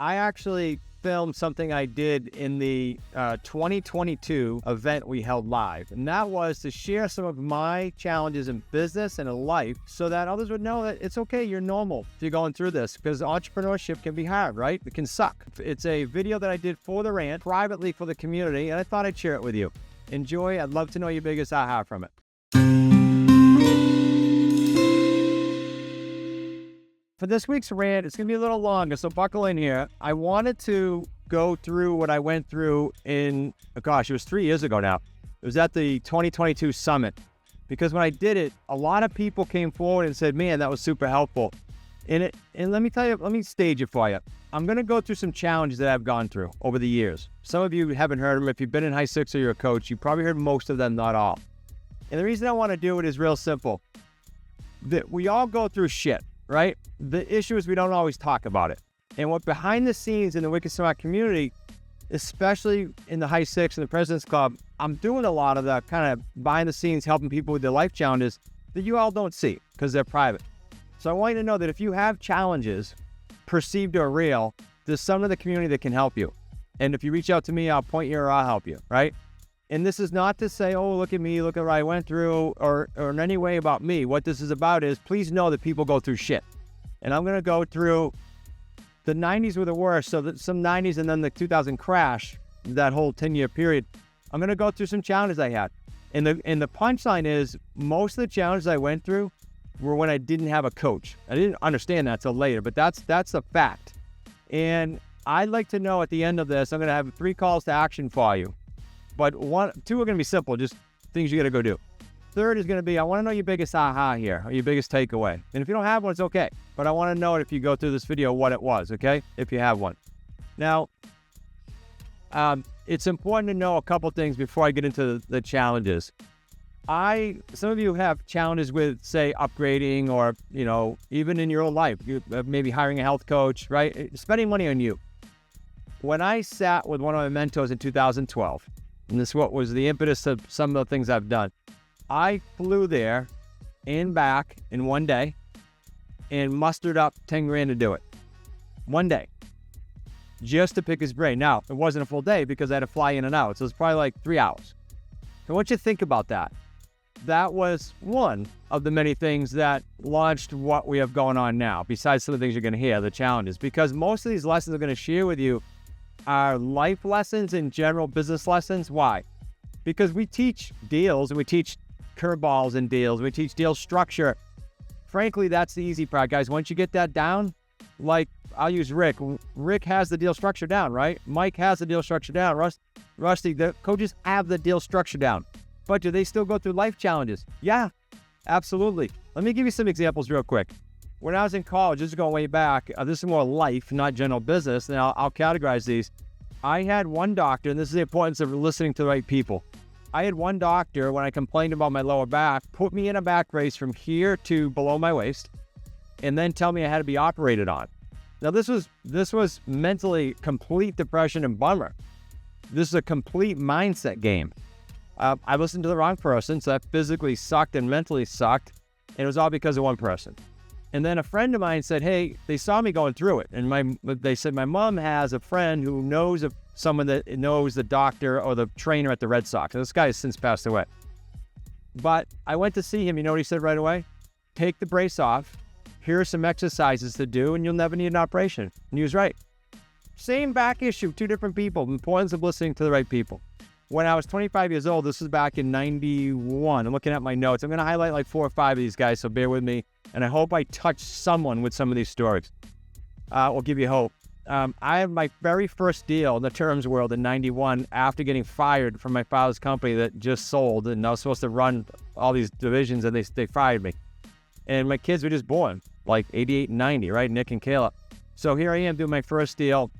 I actually filmed something I did in the 2022 event we held live. And that was to share some of my challenges in business and in life so that others would know that it's okay, you're normal if you're going through this, because entrepreneurship can be hard, right? It can suck. It's a video that I did for the rant, privately for the community, and I thought I'd share it with you. Enjoy. I'd love to know your biggest aha from it. For this week's rant, it's going to be a little longer, so buckle in here. I wanted to go through what I went through it was 3 years ago now. It was at the 2022 summit. Because when I did it, a lot of people came forward and said, man, that was super helpful. And let me tell you, let me stage it for you. I'm going to go through some challenges that I've gone through over the years. Some of you haven't heard them. If you've been in high six or you're a coach, you probably heard most of them, not all. And the reason I want to do it is real simple. That we all go through shit. Right? The issue is we don't always talk about it. And what behind the scenes in the Wicked Smart community, especially in the high six and the President's Club, I'm doing a lot of that kind of behind the scenes, helping people with their life challenges that you all don't see because they're private. So I want you to know that if you have challenges, perceived or real, there's some of the community that can help you. And if you reach out to me, I'll point you or I'll help you, right? And this is not to say, oh, look at me, look at what I went through, or in any way about me. What this is about is, please know that people go through shit. And I'm going to go through, the 90s were the worst, so some 90s and then the 2000 crash, that whole 10-year period. I'm going to go through some challenges I had. And the punchline is, most of the challenges I went through were when I didn't have a coach. I didn't understand that till later, but that's a fact. And I'd like to know at the end of this, I'm going to have 3 calls to action for you. But 2 are going to be simple, just things you got to go do. Third is going to be, I want to know your biggest aha here, or your biggest takeaway. And if you don't have one, it's okay. But I want to know it if you go through this video, what it was, okay? If you have one. Now, it's important to know a couple things before I get into the challenges. Some of you have challenges with, say, upgrading or, even in your own life, maybe hiring a health coach, right? Spending money on you. When I sat with one of my mentors in 2012, and this is what was the impetus of some of the things I've done. I flew there and back in one day and mustered up 10 grand to do it. One day. Just to pick his brain. Now, it wasn't a full day because I had to fly in and out. So it's probably like 3 hours. So I want you to think about that. That was one of the many things that launched what we have going on now, besides some of the things you're going to hear, the challenges. Because most of these lessons I'm going to share with you are life lessons and general business lessons. Why? Because we teach deals and we teach curveballs in deals. We teach deal structure. Frankly, that's the easy part, guys. Once you get that down, like I'll use Rick. Rick has the deal structure down, right? Mike has the deal structure down. Rusty, the coaches have the deal structure down. But do they still go through life challenges? Yeah, absolutely. Let me give you some examples real quick. When I was in college, this is going way back, this is more life, not general business, and I'll categorize these. I had one doctor, and this is the importance of listening to the right people. I had one doctor, when I complained about my lower back, put me in a back brace from here to below my waist, and then tell me I had to be operated on. Now, this was mentally complete depression and bummer. This is a complete mindset game. I listened to the wrong person, so that physically sucked and mentally sucked, and it was all because of one person. And then a friend of mine said, hey, they saw me going through it. And they said, my mom has a friend who knows of someone that knows the doctor or the trainer at the Red Sox. And this guy has since passed away. But I went to see him. You know what he said right away? Take the brace off. Here are some exercises to do, and you'll never need an operation. And he was right. Same back issue, 2 different people. The importance of listening to the right people. When I was 25 years old, this was back in 91. I'm looking at my notes. I'm going to highlight like 4 or 5 of these guys, so bear with me. And I hope I touch someone with some of these stories. We'll give you hope. I had my very first deal in the terms world in 91 after getting fired from my father's company that just sold. And I was supposed to run all these divisions, and they fired me. And my kids were just born, like 88 and 90, right? Nick and Kayla. So here I am doing my first deal.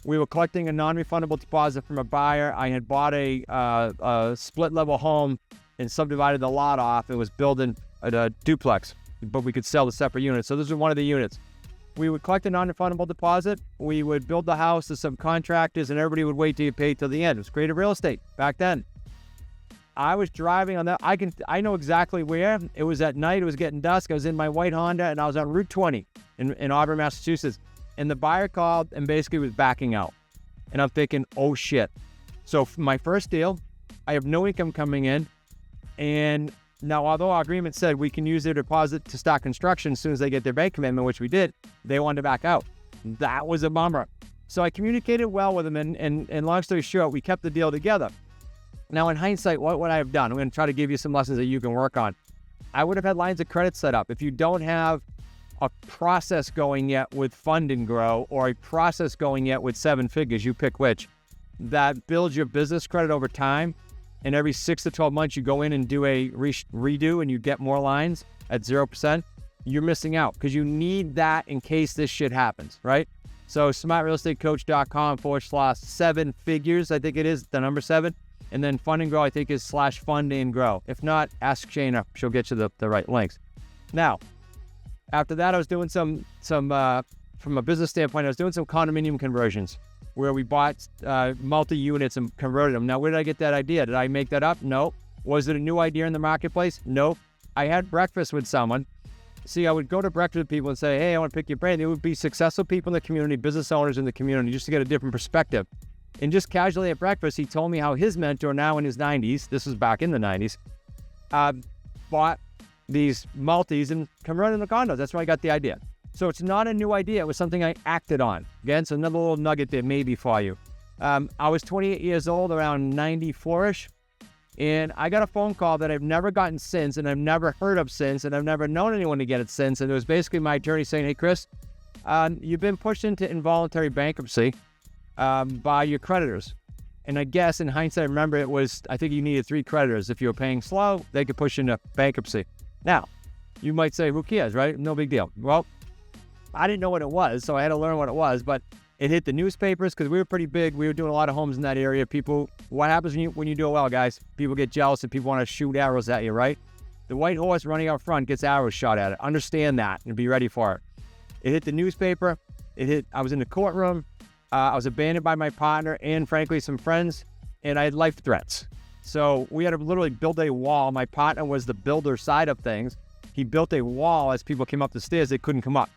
We were collecting a non-refundable deposit from a buyer. I had bought a split-level home and subdivided the lot off. It was building a duplex, but we could sell the separate units. So this was one of the units. We would collect a non-refundable deposit. We would build the house to subcontractors, and everybody would wait to get paid till the end. It was creative real estate back then. I was driving on that. I know exactly where. It was at night. It was getting dusk. I was in my white Honda, and I was on Route 20 in Auburn, Massachusetts. And the buyer called and basically was backing out. And I'm thinking, oh shit. So for my first deal, I have no income coming in. And now, although our agreement said we can use their deposit to start construction as soon as they get their bank commitment, which we did, they wanted to back out. That was a bummer. So I communicated well with them, and long story short, we kept the deal together. Now, in hindsight, what would I have done? I'm going to try to give you some lessons that you can work on. I would have had lines of credit set up. If you don't have a process going yet with Fund and Grow, or a process going yet with 7 figures, you pick which, that builds your business credit over time. And every 6 to 12 months, you go in and do a redo and you get more lines at 0%, you're missing out because you need that in case this shit happens, right? So smartrealestatecoach.com/7 figures, I think it is, the number 7. And then Fund and Grow, I think is /Fund and Grow. If not, ask Shayna. She'll get you the right links. Now, after that, I was doing some from a business standpoint, I was doing some condominium conversions where we bought multi-units and converted them. Now, where did I get that idea? Did I make that up? No. Was it a new idea in the marketplace? No. I had breakfast with someone. See, I would go to breakfast with people and say, hey, I want to pick your brain. They would be successful people in the community, business owners in the community, just to get a different perspective. And just casually at breakfast, he told me how his mentor, now in his 90s, this was back in the 90s, bought these multis and converted them to condos. That's where I got the idea. So it's not a new idea. It was something I acted on. Again, so another little nugget there maybe for you. I was 28 years old, around 94-ish, and I got a phone call that I've never gotten since, and I've never heard of since, and I've never known anyone to get it since. And it was basically my attorney saying, hey, Chris, you've been pushed into involuntary bankruptcy by your creditors. And I guess in hindsight, remember it was, I think you needed 3 creditors. If you were paying slow, they could push you into bankruptcy. Now, you might say, who cares, right? No big deal. Well, I didn't know what it was, so I had to learn what it was, but it hit the newspapers because we were pretty big. We were doing a lot of homes in that area. People, what happens when you do it well, guys? People get jealous and people want to shoot arrows at you, right? The white horse running out front gets arrows shot at it. Understand that and be ready for it. It hit the newspaper. I was in the courtroom. I was abandoned by my partner and, frankly, some friends, and I had life threats. So we had to literally build a wall. My partner was the builder side of things. He built a wall as people came up the stairs. They couldn't come up.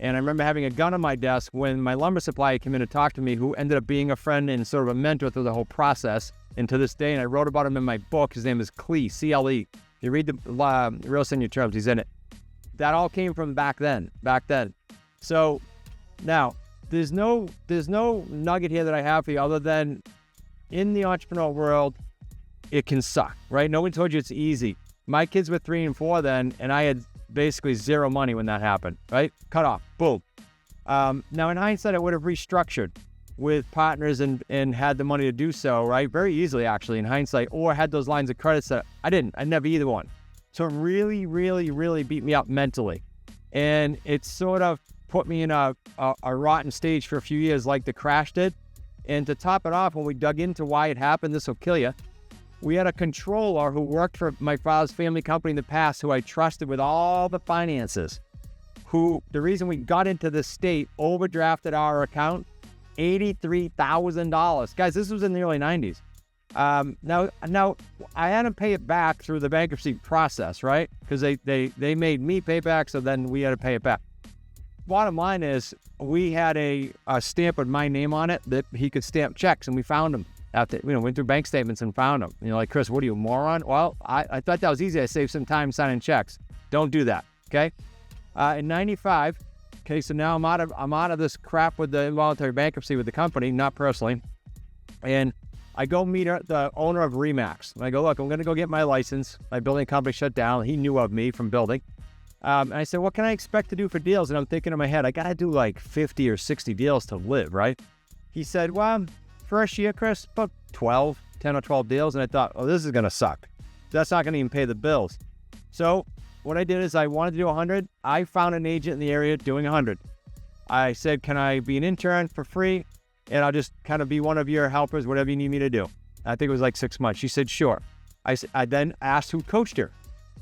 And I remember having a gun on my desk when my lumber supplier came in to talk to me, who ended up being a friend and sort of a mentor through the whole process. And to this day, and I wrote about him in my book, his name is Clee, C-L-E. You read the Real Estate in Your Terms, he's in it. That all came from back then. So now, there's no nugget here that I have for you other than in the entrepreneurial world, it can suck, right? No one told you it's easy. My kids were 3 and 4 then, and I had basically zero money when that happened, right? Cut off, boom. Now, in hindsight, I would have restructured with partners and had the money to do so, right? Very easily, actually, in hindsight, or had those lines of credit set. I didn't. I never either one. So it really, really, really beat me up mentally. And it sort of put me in a rotten stage for a few years like the crash did. And to top it off, when we dug into why it happened, this will kill you. We had a controller who worked for my father's family company in the past, who I trusted with all the finances, who, the reason we got into this state, overdrafted our account $83,000. Guys, this was in the early 90s. Now I had to pay it back through the bankruptcy process, right? Because they made me pay back, so then we had to pay it back. Bottom line is, we had a stamp with my name on it that he could stamp checks, and we found them. After, went through bank statements and found them. And you're like, Chris, what are you, a moron? Well, I thought that was easy. I saved some time signing checks. Don't do that, okay? In 95, okay, so now I'm out of this crap with the involuntary bankruptcy with the company, not personally. And I go meet the owner of Remax. And I go, look, I'm going to go get my license. My building company shut down. He knew of me from building. And I said, what can I expect to do for deals? And I'm thinking in my head, I got to do like 50 or 60 deals to live, right? He said, well, first year, Chris, about 10 or 12 deals. And I thought, oh, this is going to suck. That's not going to even pay the bills. So what I did is I wanted to do 100. I found an agent in the area doing 100. I said, can I be an intern for free? And I'll just kind of be one of your helpers, whatever you need me to do. I think it was like 6 months. She said, sure. I then asked who coached her.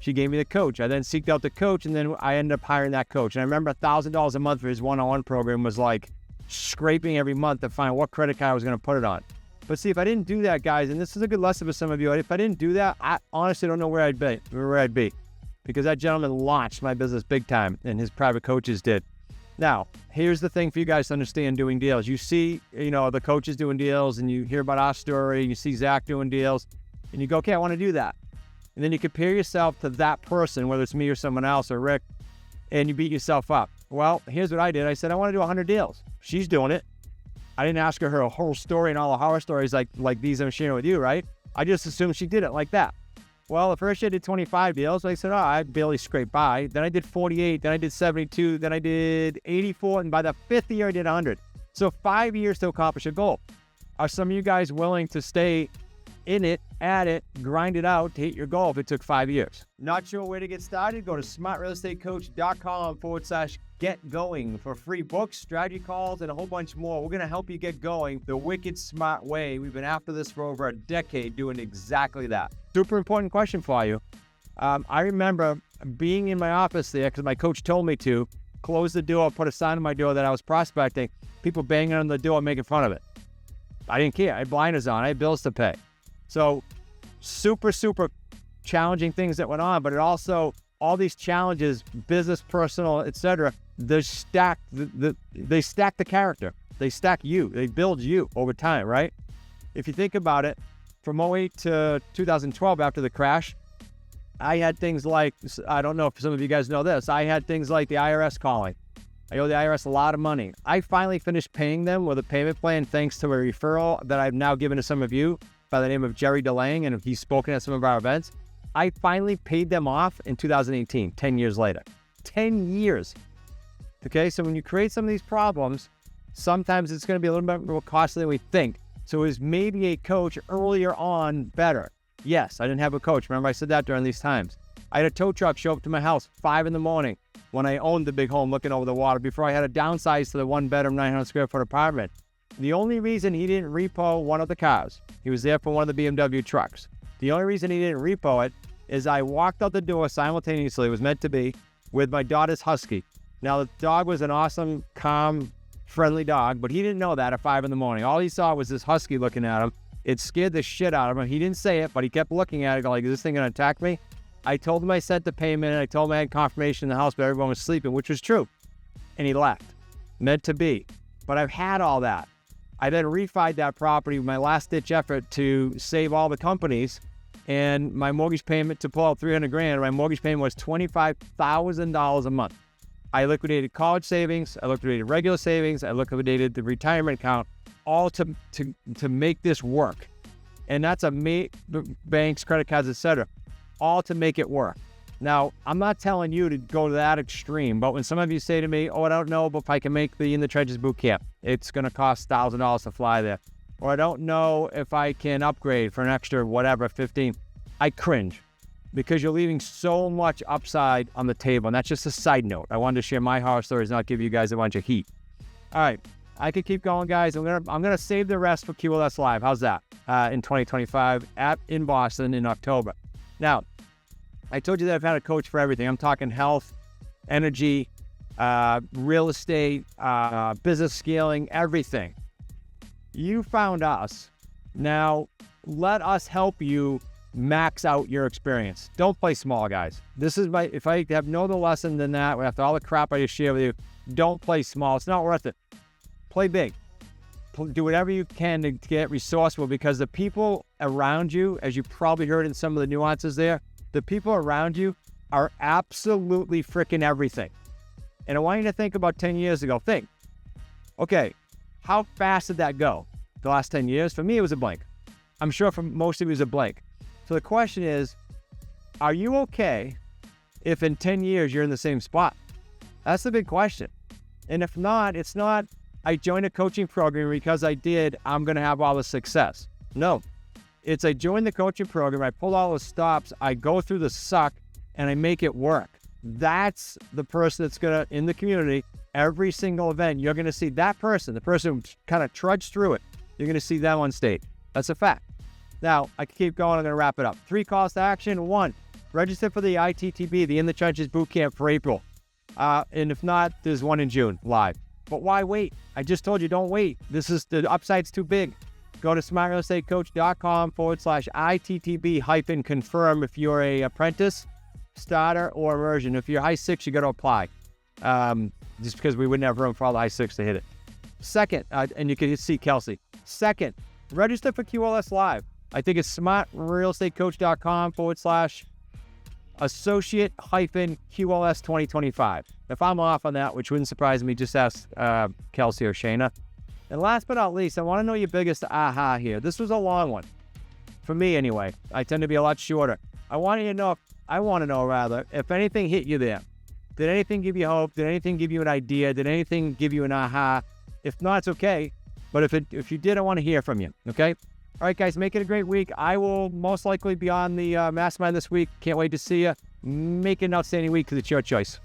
She gave me the coach. I then seeked out the coach, and then I ended up hiring that coach. And I remember $1,000 a month for his one-on-one program was like scraping every month to find what credit card I was going to put it on. But see, if I didn't do that, guys, and this is a good lesson for some of you, if I didn't do that, I honestly don't know where I'd be. Because that gentleman launched my business big time, and his private coaches did. Now, here's the thing for you guys to understand doing deals. You see, the coaches doing deals, and you hear about our story, and you see Zach doing deals, and you go, okay, I want to do that. And then you compare yourself to that person, whether it's me or someone else or Rick, and you beat yourself up. Well, here's what I did. I said, I want to do 100 deals. She's doing it. I didn't ask her whole story and all the horror stories like these I'm sharing with you, right? I just assumed she did it like that. Well, the first year I did 25 deals. I said, I barely scraped by. Then I did 48. Then I did 72. Then I did 84. And by the fifth year, I did 100. So 5 years to accomplish a goal. Are some of you guys willing to stay in it, at it, grind it out to hit your goal if it took 5 years? Not sure where to get started? Go to smartrealestatecoach.com/get going for free books, strategy calls, and a whole bunch more. We're going to help you get going the wicked smart way. We've been after this for over a decade doing exactly that. Super important question for you. I remember being in my office there because my coach told me to close the door, put a sign on my door that I was prospecting, people banging on the door, making fun of it. I didn't care. I had blinders on. I had bills to pay. So super, super challenging things that went on, but it also, all these challenges, business, personal, etc., they stack the character. They stack you. They build you over time, right? If you think about it, from 2008 to 2012, after the crash, I had things like, I don't know if some of you guys know this, I had things like the IRS calling. I owe the IRS a lot of money. I finally finished paying them with a payment plan thanks to a referral that I've now given to some of you by the name of Jerry DeLang, and he's spoken at some of our events. I finally paid them off in 2018, 10 years later. 10 years. Okay, so when you create some of these problems, sometimes it's going to be a little bit more costly than we think. So is maybe a coach earlier on better? Yes, I didn't have a coach. Remember I said that during these times. I had a tow truck show up to my house 5 a.m. when I owned the big home looking over the water before I had to downsize to the 1-bedroom, 900 square foot apartment. The only reason he didn't repo one of the cars, he was there for one of the BMW trucks. The only reason he didn't repo it is I walked out the door simultaneously, it was meant to be, with my daughter's husky. Now the dog was an awesome, calm, friendly dog, but he didn't know that at 5 a.m. All he saw was this husky looking at him. It scared the shit out of him. He didn't say it, but he kept looking at it like, is this thing gonna attack me? I told him I sent the payment, I told him I had confirmation in the house, but everyone was sleeping, which was true. And he left. Meant to be. But I've had all that. I then refied that property with my last-ditch effort to save all the companies, and my mortgage payment to pull out $300,000, my mortgage payment was $25,000 a month. I liquidated college savings, I liquidated regular savings, I liquidated the retirement account, all to make this work. And that's banks, credit cards, etc., all to make it work. Now, I'm not telling you to go to that extreme, but when some of you say to me, I don't know if I can make the In the Trenches Bootcamp, it's going to cost $1,000 to fly there. Or I don't know if I can upgrade for an extra whatever, 15. I cringe because you're leaving so much upside on the table. And that's just a side note. I wanted to share my horror stories, not give you guys a bunch of heat. All right, I could keep going, guys. I'm gonna save the rest for QLS Live. How's that? In 2025 in Boston in October. Now, I told you that I've had a coach for everything. I'm talking health, energy, real estate, business scaling, everything. You found us. Now, let us help you max out your experience. Don't play small, guys. This is if I have no other lesson than that, after all the crap I just shared with you, don't play small. It's not worth it. Play big. Do whatever you can to get resourceful, because the people around you, as you probably heard in some of the nuances there, the people around you are absolutely freaking everything. And I want you to think about 10 years ago. Think, okay, how fast did that go? The last 10 years? For me, it was a blank. I'm sure for most of you, it was a blank. So the question is, are you okay if in 10 years you're in the same spot? That's the big question. And if not, it's not, I joined a coaching program because I did, I'm going to have all the success. No. It's I joined the coaching program, I pull all the stops, I go through the suck, and I make it work. That's the person that's going to, in the community, every single event, you're going to see that person, the person who kind of trudged through it, you're going to see them on stage. That's a fact. Now, I can keep going, I'm going to wrap it up. 3 calls to action. 1, register for the ITTB, the In the Trenches Bootcamp for April. And if not, there's one in June, live. But why wait? I just told you, don't wait. The upside's too big. Go to smartrealestatecoach.com/ITTB-confirm if you're a apprentice, starter, or immersion. If you're high 6, you got to apply. just because we wouldn't have room for all the I-6 to hit it. Second, and you can see Kelsey. Second, register for QLS Live. I think it's smartrealestatecoach.com/associate-QLS 2025. If I'm off on that, which wouldn't surprise me, just ask Kelsey or Shayna. And last but not least, I want to know your biggest aha here. This was a long one. For me, anyway. I tend to be a lot shorter. I want to know if anything hit you there. Did anything give you hope? Did anything give you an idea? Did anything give you an aha? If not, it's okay. But if you did, I want to hear from you, okay? All right, guys, make it a great week. I will most likely be on the mastermind this week. Can't wait to see you. Make it an outstanding week because it's your choice.